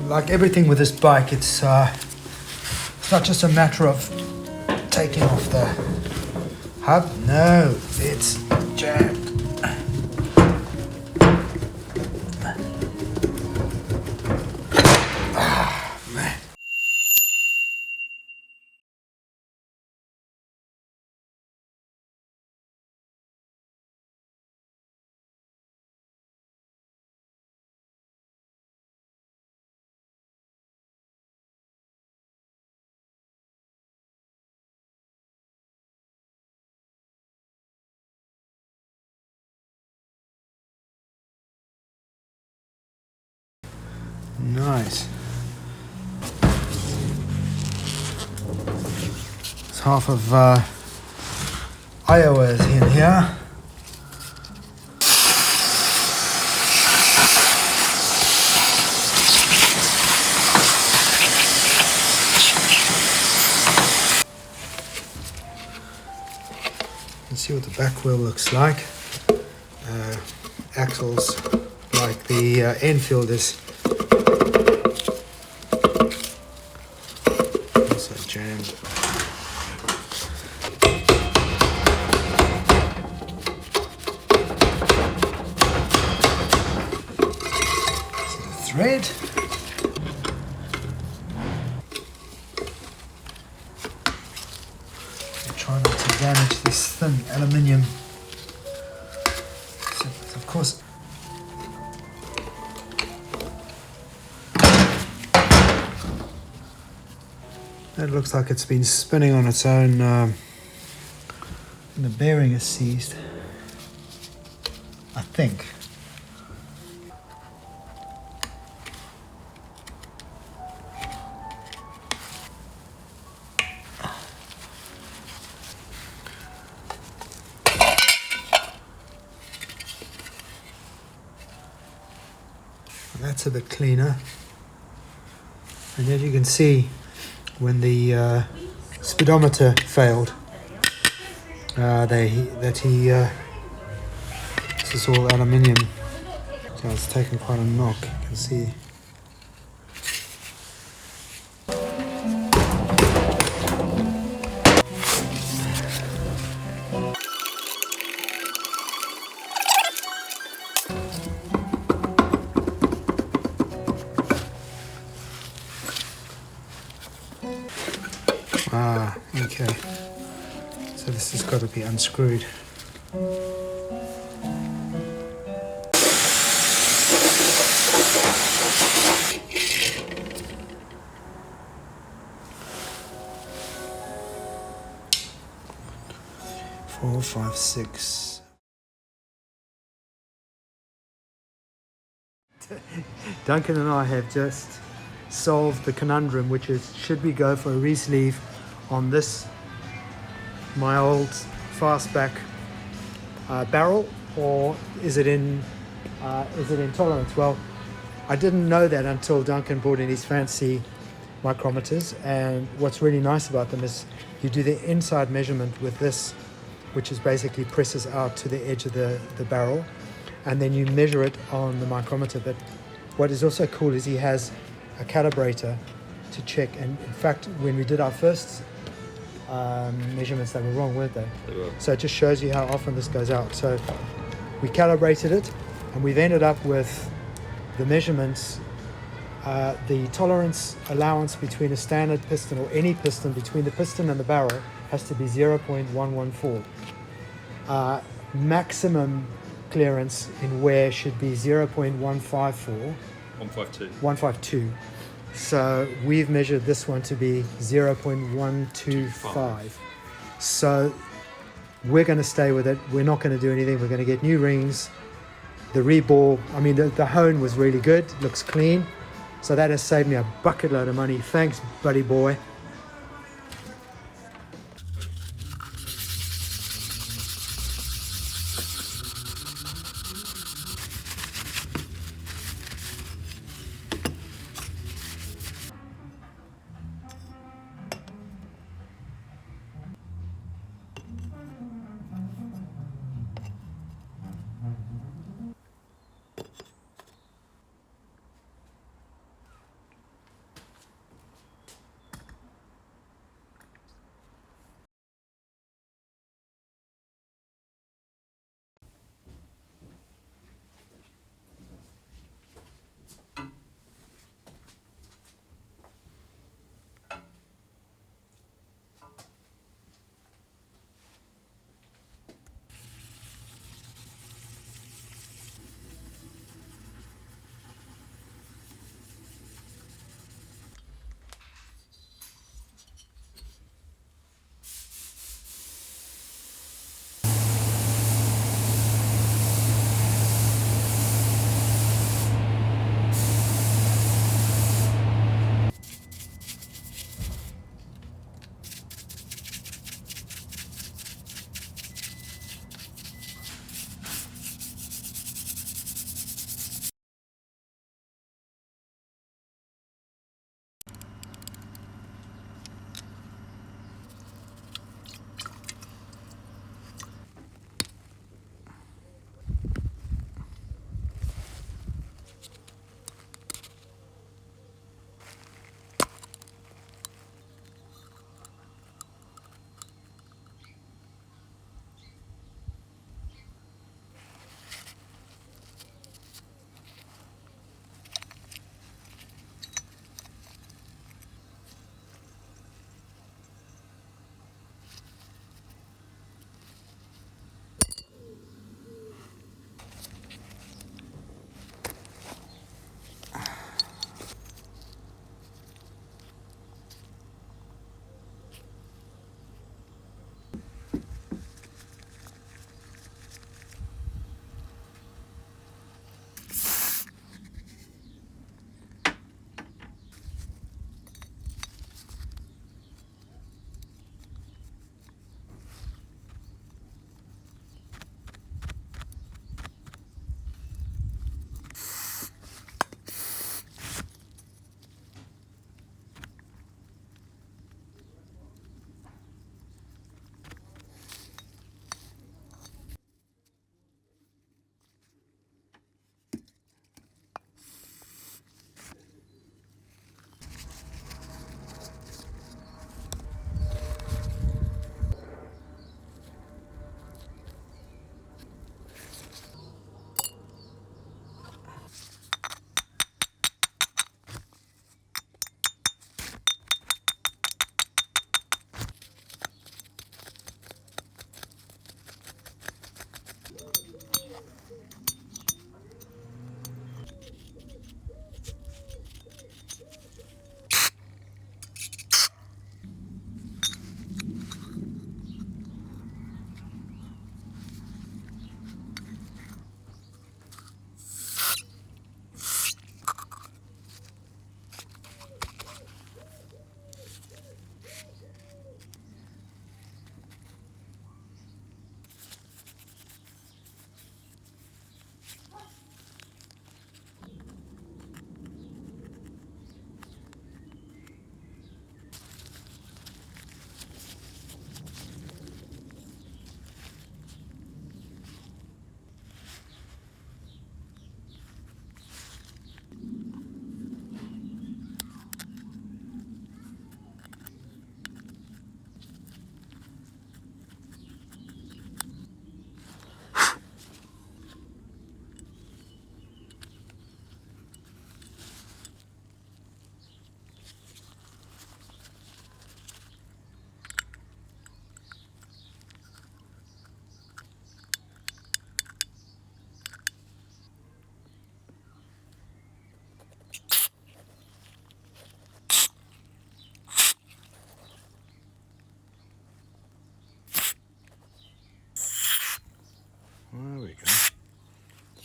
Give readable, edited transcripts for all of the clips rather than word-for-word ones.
like everything with this bike, it's not just a matter of taking off the hub. No, it's jammed. Ah, man. Nice. It's half of Iowa is in here. See what the back wheel looks like. Axles like the Enfield is also jammed. So the thread. Try not to damage this thin aluminium. So, of course, that looks like it's been spinning on its own. And the bearing is seized, I think. That's a bit cleaner, and as you can see, when the speedometer failed, this is all aluminium, so it's taken quite a knock. You can see. Ah, okay. So this has got to be unscrewed. Four, five, six. Duncan and I have just solved the conundrum, which is, should we go for a re-sleeve on this, my old fastback barrel, or is it in tolerance? Well, I didn't know that until Duncan brought in his fancy micrometers, and what's really nice about them is you do the inside measurement with this, which is basically presses out to the edge of the barrel, and then you measure it on the micrometer. But what is also cool is he has a calibrator to check, and in fact when we did our first measurements, they were wrong, weren't they? They were. So it just shows you how often this goes out. So we calibrated it, and we've ended up with the measurements, the tolerance allowance between a standard piston or any piston, between the piston and the barrel, has to be 0.114. Maximum clearance in wear should be 0.154. 152. So we've measured this one to be 0.125. So we're going to stay with it. We're not going to do anything. We're going to get new rings. The rebore, I mean, the hone was really good. Looks clean. So that has saved me a bucket load of money. Thanks, buddy boy.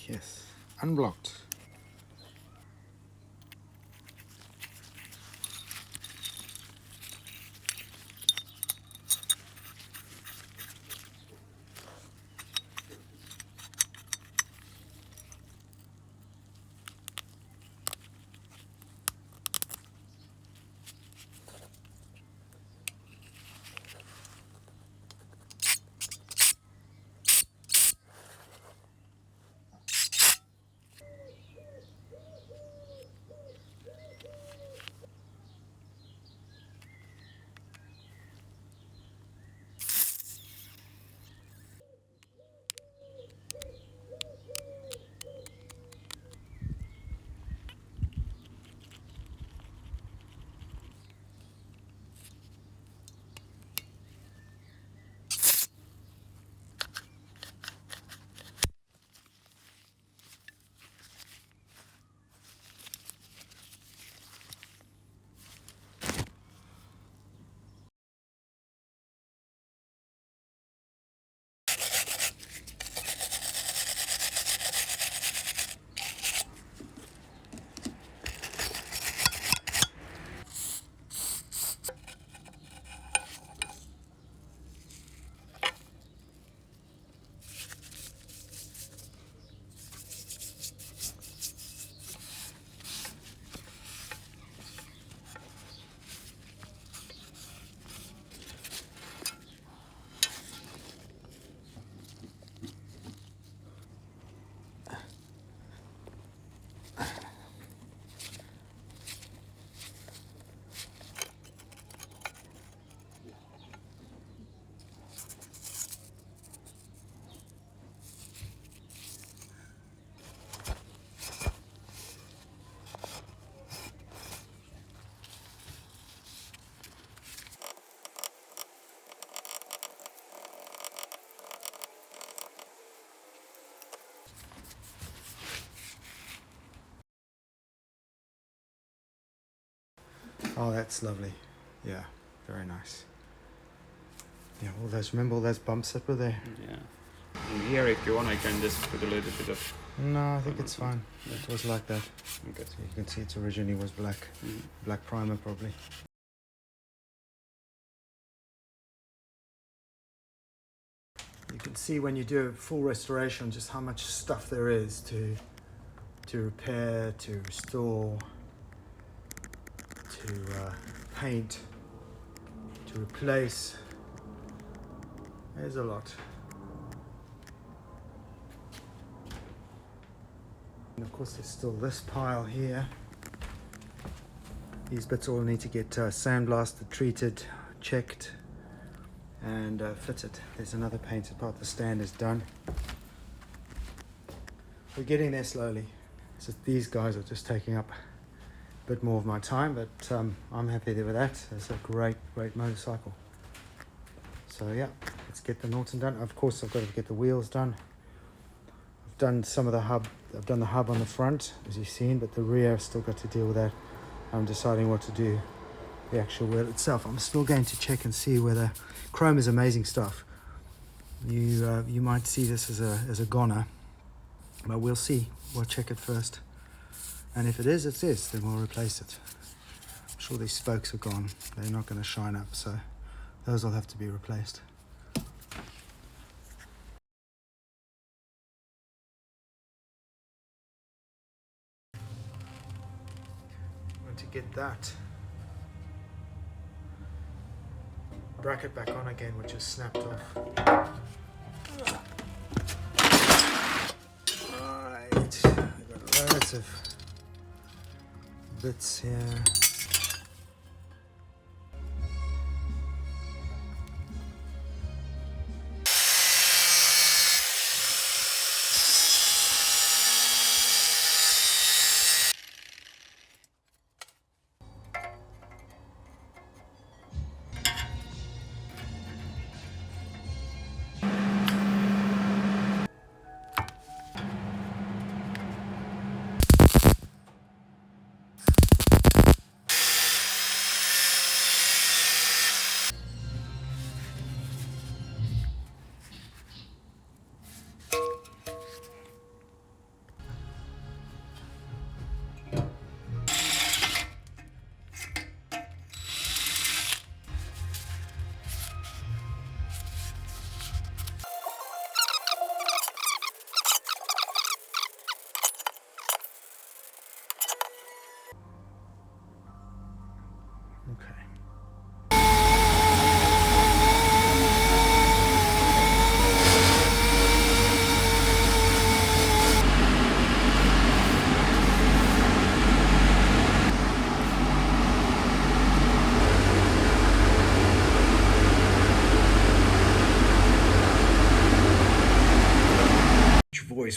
Yes, unblocked. Oh, that's lovely. Yeah, very nice. Yeah, all those, remember all those bumps that were there? Yeah. And here, if you want, I can just put a little bit of... No, I think it's fine. Yeah. It was like that. Okay. So you can see it originally was black. Black primer probably. You can see when you do a full restoration just how much stuff there is to repair, to restore, to paint, to replace. There's a lot. And of course there's still this pile here. These bits all need to get sandblasted, treated, checked and fitted. There's another painted part. The stand is done. We're getting there slowly. So these guys are just taking up a bit more of my time, but I'm happy with that. It's a great motorcycle. So yeah, let's get the Norton done. Of course I've got to get the wheels done. I've done some of the hub. I've done the hub on the front, as you've seen, but the rear I've still got to deal with that. I'm deciding what to do. The actual wheel itself, I'm still going to check and see whether chrome is amazing stuff. You might see this as a goner, but we'll see. We'll check it first, and if it is, it is. Then we'll replace it. I'm sure these spokes are gone. They're not going to shine up, so those will have to be replaced. To get that bracket back on again, which is snapped off. Alright, I've got loads of bits here.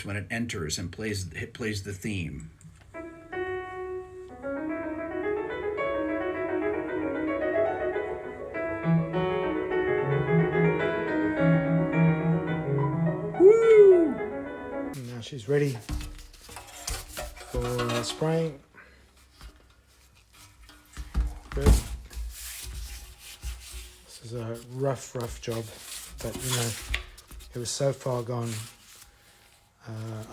voice when it enters and plays the theme. Woo! Now she's ready for spraying. Good. This is a rough job, but you know, it was so far gone,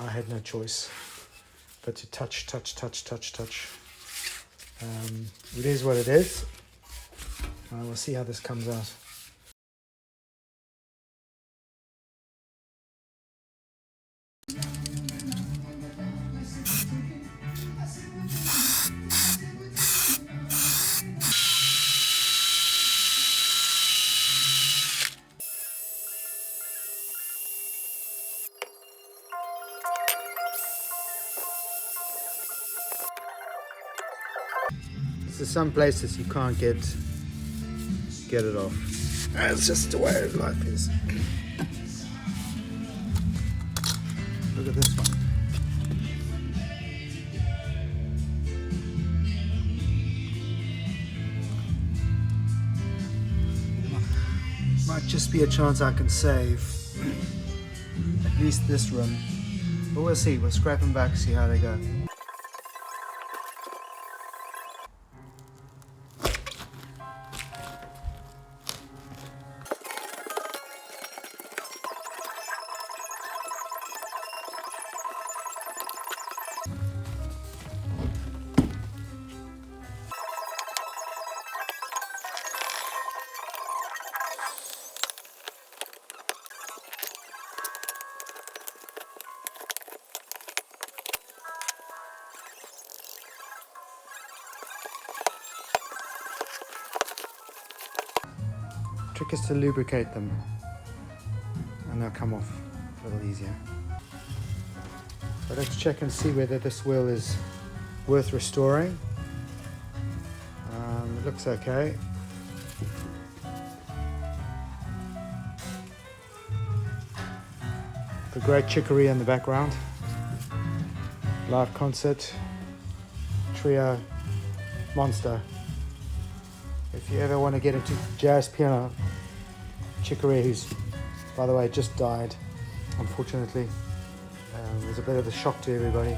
I had no choice but to touch. It is what it is. We'll see how this comes out. There's some places you can't get it off. It's just the way life is. Look at this one. Might just be a chance I can save at least this room. But we'll see. We'll scrap them back, see how they go. Trick is to lubricate them and they'll come off a little easier. So let's check and see whether this wheel is worth restoring. It looks okay. The great chicory in the background. Live concert, trio, monster. If you ever want to get into jazz piano, Chicory, who's, by the way, just died, unfortunately. It was a bit of a shock to everybody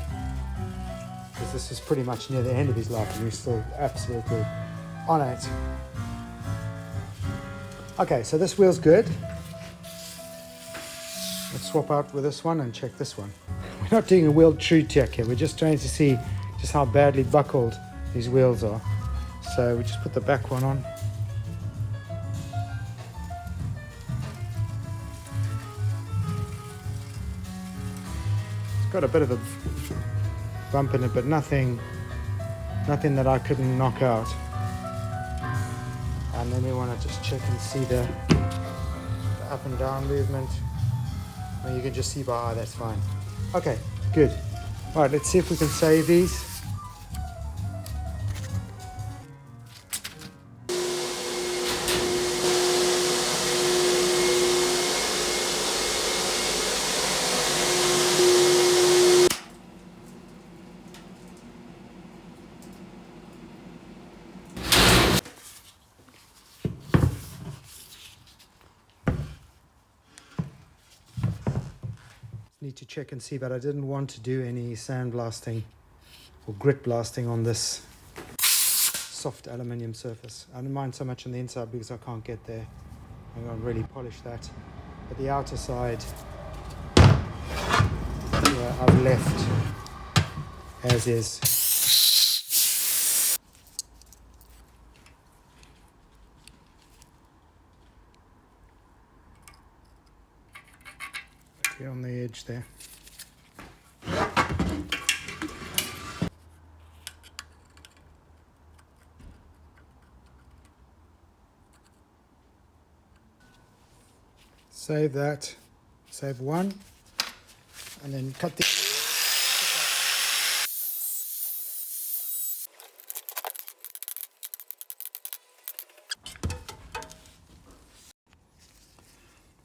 because this is pretty much near the end of his life and he's still absolutely on it. Okay, so this wheel's good. Let's swap out with this one and check this one. We're not doing a wheel true check here, we're just trying to see just how badly buckled these wheels are. So we just put the back one on. It's got a bit of a bump in it, but nothing that I couldn't knock out. And then we want to just check and see the up and down movement. And you can just see by eye, that's fine. Okay, good. All right, let's see if we can save these. Need to check and see, but I didn't want to do any sandblasting or grit blasting on this soft aluminium surface. I don't mind so much on the inside because I can't get there. I'm going to really polish that. But the outer side, yeah, I've left as is. On the edge there. Save that, save one, and then cut the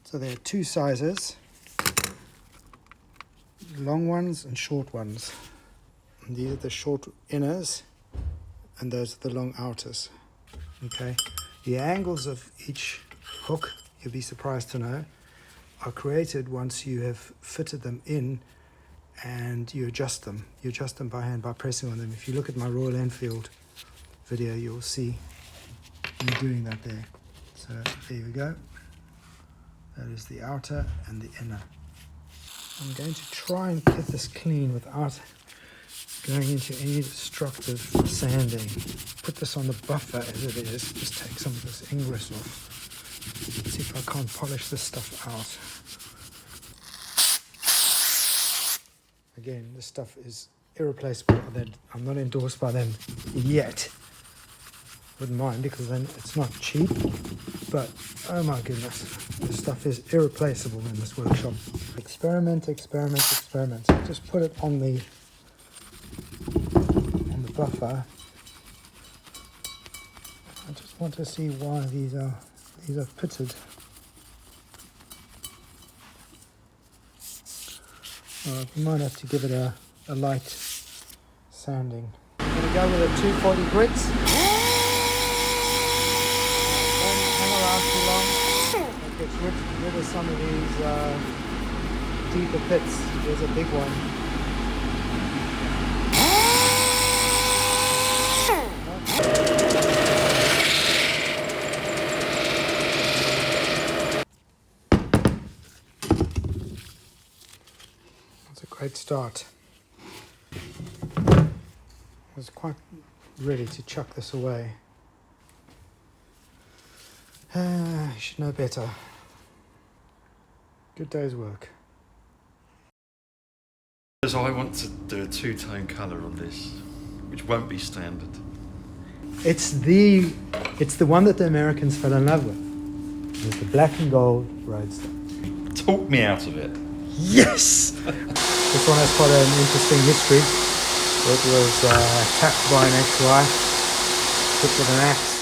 So there are two sizes. long ones and short ones. And these are the short inners, and those are the long outers. Okay, the angles of each hook, you'll be surprised to know, are created once you have fitted them in, and you adjust them. You adjust them by hand by pressing on them. If you look at my Royal Enfield video, you'll see me doing that there. So there we go. That is the outer and the inner. I'm going to try and get this clean without going into any destructive sanding. Put this on the buffer as it is. Just take some of this ingress off. Let's see if I can't polish this stuff out. Again, this stuff is irreplaceable. I'm not endorsed by them yet. Wouldn't mind, because then it's not cheap. But oh my goodness, this stuff is irreplaceable in this workshop. Experiment, experiment, experiment. Just put it on the buffer. I just want to see why these are pitted. We might have to give it a light sanding. I'm going to go with a 240 grits. Don't hang around too long. That gets rid of some of these deeper pits. There's a big one. That's a great start. I was quite ready to chuck this away. You should know better. Good day's work. So I want to do a two-tone colour on this, which won't be standard. It's the one that the Americans fell in love with. It's the black and gold Roadster. Talk me out of it. Yes! This one has quite an interesting history. It was attacked by an ex-wife, hit with an axe,